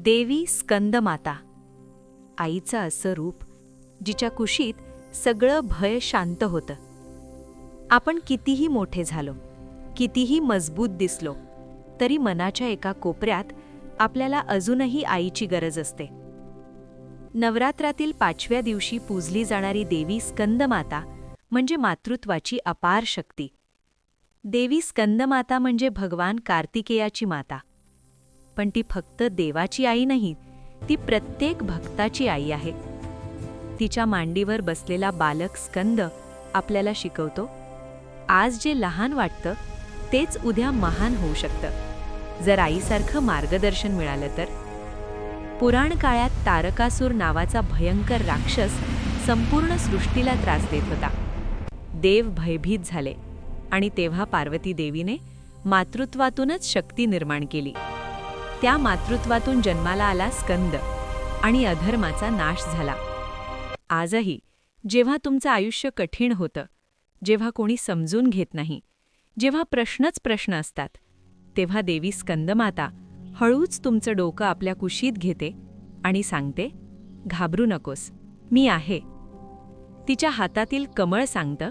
देवी स्कंदमाता, आईचं असं रूप जिच्या कुशीत सगळं भय शांत होतं. आपण कितीही मोठे झालो, कितीही मजबूत दिसलो, तरी मनाच्या एका कोपऱ्यात आपल्याला अजूनही आईची गरज असते. नवरात्रातील 5व्या दिवशी पूजली जाणारी देवी स्कंदमाता म्हणजे मातृत्वाची अपार शक्ती. देवी स्कंदमाता म्हणजे भगवान कार्तिकेयाची माता. पण ती फक्त देवाची आई नाही, ती प्रत्येक भक्ताची आई आहे. तिच्या मांडीवर बसलेला बालक स्कंद आपल्याला शिकवतो, आज जे लहान वाटतं तेच उद्या महान होऊ शकतं, जर आईसारखं मार्गदर्शन मिळालं तर. पुराण काळात तारकासूर नावाचा भयंकर राक्षस संपूर्ण सृष्टीला त्रास देत होता. देव भयभीत झाले आणि तेव्हा पार्वती देवीने मातृत्वातूनच शक्ती निर्माण केली. त्या मातृत्वातून जन्माला आला स्कंद आणि अधर्माचा नाश झाला. आजही जेव्हा तुमचं आयुष्य कठीण होतं, जेव्हा कोणी समजून घेत नाही, जेव्हा प्रश्नच प्रश्न असतात, तेव्हा देवी स्कंदमाता हळूच तुमचं डोकं आपल्या कुशीत घेते आणि सांगते, घाबरू नकोस, मी आहे. तिच्या हातातील कमळ सांगतं,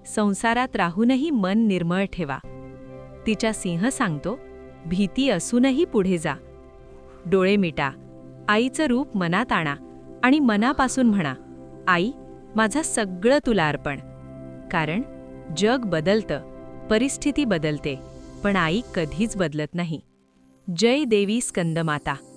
संसारात राहूनही मन निर्मळ ठेवा. तिच्या सिंह सांगतो, भीती असूनही पुढे जा. डोळे मिटा, आईचं रूप मनात आणा आणि मनापासून म्हणा, आई, माझं सगळं तुला अर्पण. कारण जग बदलतं, परिस्थिती बदलते, पण आई कधीच बदलत नाही. जय देवी स्कंदमाता.